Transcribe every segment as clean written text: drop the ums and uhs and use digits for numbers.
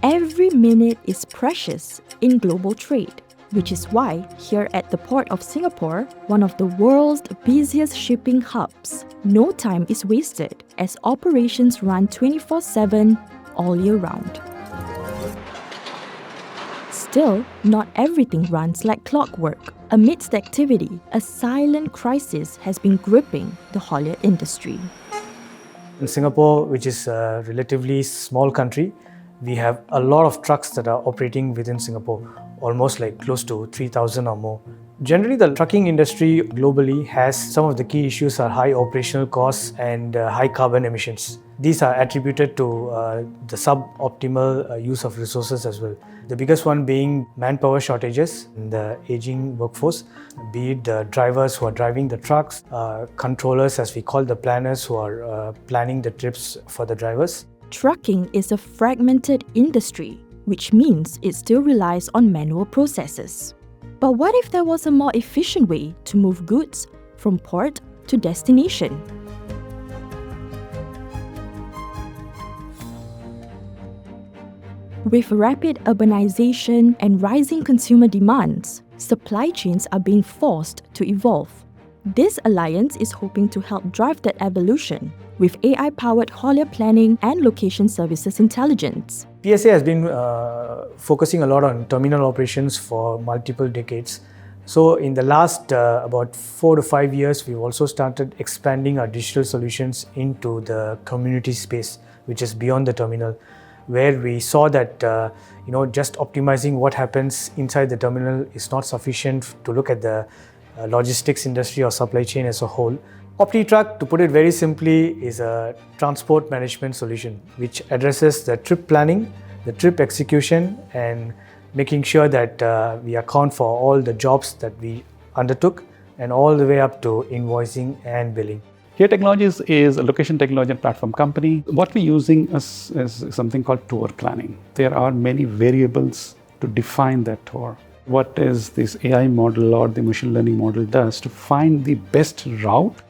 Every minute is precious in global trade, which is why here at the Port of Singapore, one of the world's busiest shipping hubs, no time is wasted as operations run 24/7 all year round. Still, not everything runs like clockwork. Amidst activity, a silent crisis has been gripping the haulier industry. In Singapore, which is a relatively small country, we have a lot of trucks that are operating within Singapore, almost like close to 3,000 or more. Generally, the trucking industry globally has some of the key issues are high operational costs and high carbon emissions. These are attributed to the suboptimal use of resources as well. The biggest one being manpower shortages in the aging workforce, be it the drivers who are driving the trucks, controllers as we call the planners who are planning the trips for the drivers. Trucking is a fragmented industry, which means it still relies on manual processes. But what if there was a more efficient way to move goods from port to destination? With rapid urbanization and rising consumer demands, supply chains are being forced to evolve. This alliance is hoping to help drive that evolution with AI-powered haulier planning and location services intelligence. PSA has been focusing a lot on terminal operations for multiple decades. So in the last about 4 to 5 years, we've also started expanding our digital solutions into the community space, which is beyond the terminal, where we saw that just optimizing what happens inside the terminal is not sufficient to look at the logistics industry or supply chain as a whole. OptiTruck, to put it very simply, is a transport management solution which addresses the trip planning, the trip execution, and making sure that we account for all the jobs that we undertook and all the way up to invoicing and billing. Here Technologies is a location technology and platform company. What we're using is something called tour planning. There are many variables to define that tour. What is this AI model or the machine learning model does to find the best route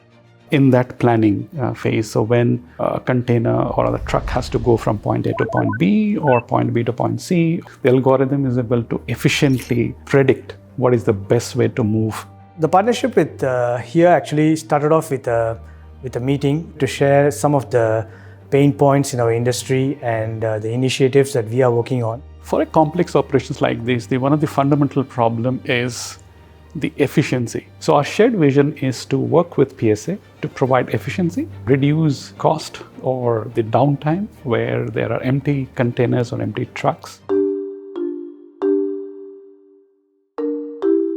in that planning phase. So when a container or a truck has to go from point A to point B or point B to point C, the algorithm is able to efficiently predict what is the best way to move. The partnership with here actually started off with a meeting to share some of the pain points in our industry and the initiatives that we are working on. For a complex operations like this, one of the fundamental problem is the efficiency. So our shared vision is to work with PSA to provide efficiency, reduce cost or the downtime where there are empty containers or empty trucks.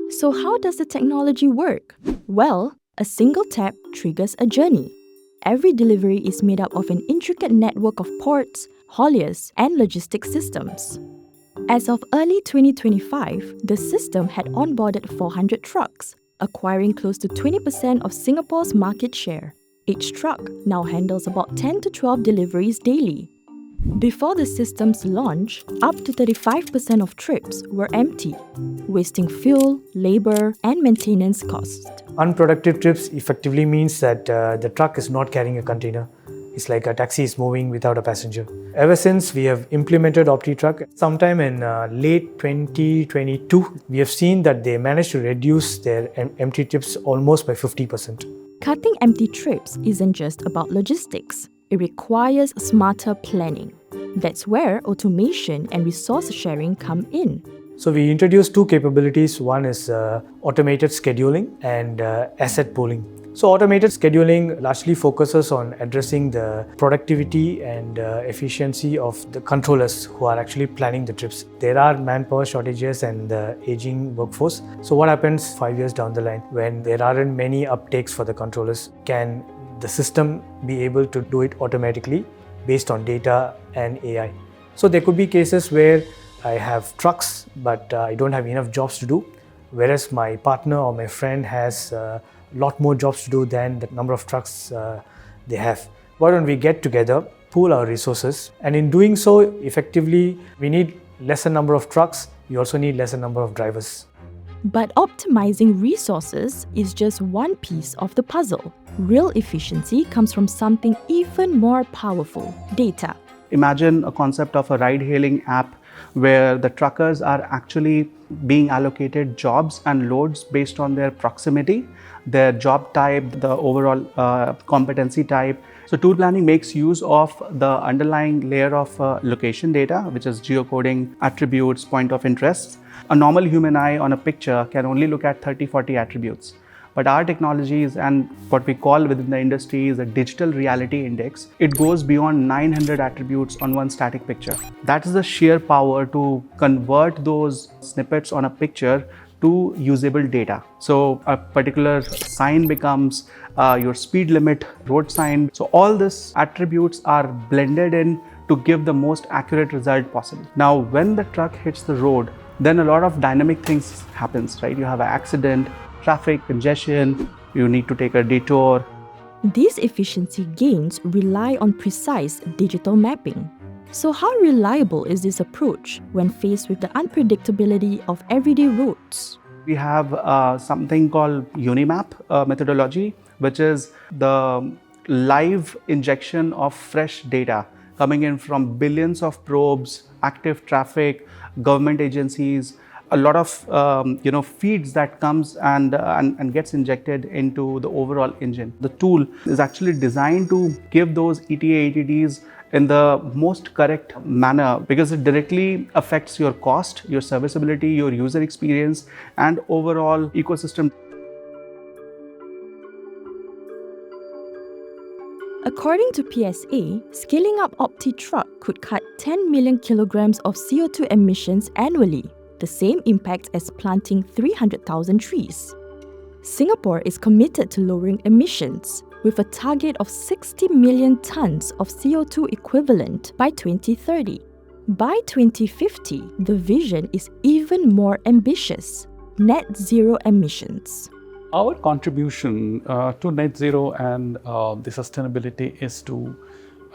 So how does the technology work? Well, a single tap triggers a journey. Every delivery is made up of an intricate network of ports, hauliers, and logistics systems. As of early 2025, the system had onboarded 400 trucks, acquiring close to 20% of Singapore's market share. Each truck now handles about 10 to 12 deliveries daily. Before the system's launch, up to 35% of trips were empty, wasting fuel, labor, and maintenance costs. Unproductive trips effectively means that the truck is not carrying a container. It's like a taxi is moving without a passenger. Ever since we have implemented OptiTruck, sometime in late 2022, we have seen that they managed to reduce their empty trips almost by 50%. Cutting empty trips isn't just about logistics. It requires smarter planning. That's where automation and resource sharing come in. So we introduced two capabilities. One is automated scheduling and asset pooling. So automated scheduling largely focuses on addressing the productivity and efficiency of the controllers who are actually planning the trips. There are manpower shortages and the aging workforce. So what happens 5 years down the line when there aren't many uptakes for the controllers? Can the system be able to do it automatically based on data and AI? So there could be cases where I have trucks but I don't have enough jobs to do, whereas my partner or my friend has lot more jobs to do than the number of trucks they have. Why don't we get together, pool our resources, and in doing so, effectively, we need lesser number of trucks, we also need lesser number of drivers. But optimizing resources is just one piece of the puzzle. Real efficiency comes from something even more powerful: data. Imagine a concept of a ride-hailing app where the truckers are actually being allocated jobs and loads based on their proximity, their job type, the overall competency type. So tool planning makes use of the underlying layer of location data, which is geocoding, attributes, point of interest. A normal human eye on a picture can only look at 30-40 attributes. But our technologies and what we call within the industry is a digital reality index. It goes beyond 900 attributes on one static picture. That is the sheer power to convert those snippets on a picture to usable data. So a particular sign becomes your speed limit road sign. So all these attributes are blended in to give the most accurate result possible. Now, when the truck hits the road, then a lot of dynamic things happens, right? You have an accident, traffic, congestion, you need to take a detour. These efficiency gains rely on precise digital mapping. So how reliable is this approach when faced with the unpredictability of everyday roads? We have something called Unimap methodology, which is the live injection of fresh data coming in from billions of probes, active traffic, government agencies, a lot of feeds that comes and gets injected into the overall engine. The tool is actually designed to give those ETA, ATDs in the most correct manner because it directly affects your cost, your serviceability, your user experience, and overall ecosystem. According to PSA, scaling up OptiTruck could cut 10 million kilograms of CO2 emissions annually, the same impact as planting 300,000 trees. Singapore is committed to lowering emissions, with a target of 60 million tons of CO2 equivalent by 2030. By 2050, the vision is even more ambitious: net zero emissions. Our contribution to net zero and the sustainability is to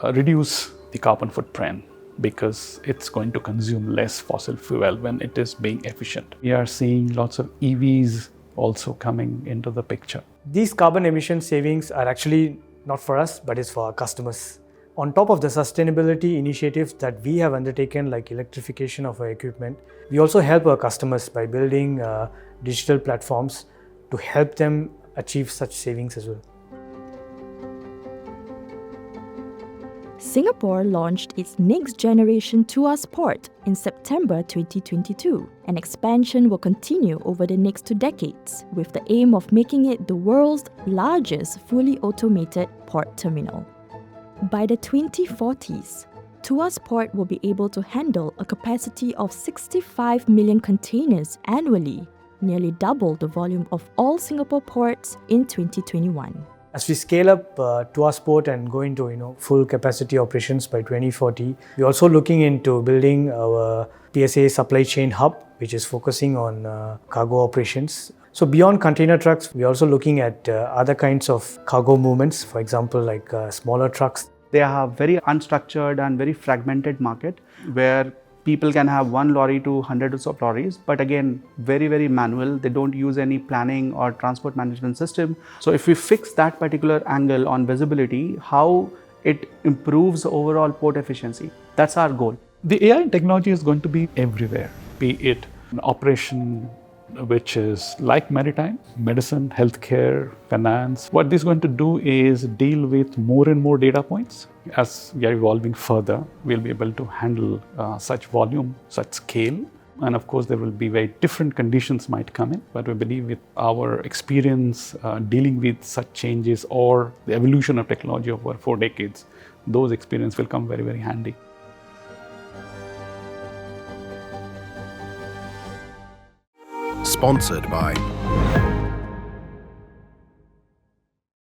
reduce the carbon footprint, because it's going to consume less fossil fuel when it is being efficient. We are seeing lots of EVs also coming into the picture. These carbon emission savings are actually not for us, but it's for our customers. On top of the sustainability initiatives that we have undertaken, like electrification of our equipment, we also help our customers by building digital platforms to help them achieve such savings as well. Singapore launched its next generation Tuas port in September 2022, and expansion will continue over the next 2 decades, with the aim of making it the world's largest fully automated port terminal. By the 2040s, Tuas port will be able to handle a capacity of 65 million containers annually, nearly double the volume of all Singapore ports in 2021. As we scale up Tuas Port and go into full capacity operations by 2040, we're also looking into building our PSA supply chain hub, which is focusing on cargo operations. So beyond container trucks, we're also looking at other kinds of cargo movements, for example, like smaller trucks. They have very unstructured and very fragmented market where people can have one lorry to hundreds of lorries, but again, very, very manual. They don't use any planning or transport management system. So if we fix that particular angle on visibility, how it improves overall port efficiency, that's our goal. The AI technology is going to be everywhere, be it an operation which is like maritime, medicine, healthcare, finance. What this is going to do is deal with more and more data points. As we are evolving further, we'll be able to handle such volume, such scale. And of course, there will be very different conditions might come in. But we believe with our experience dealing with such changes or the evolution of technology over 4 decades, those experiences will come very, very handy. Sponsored by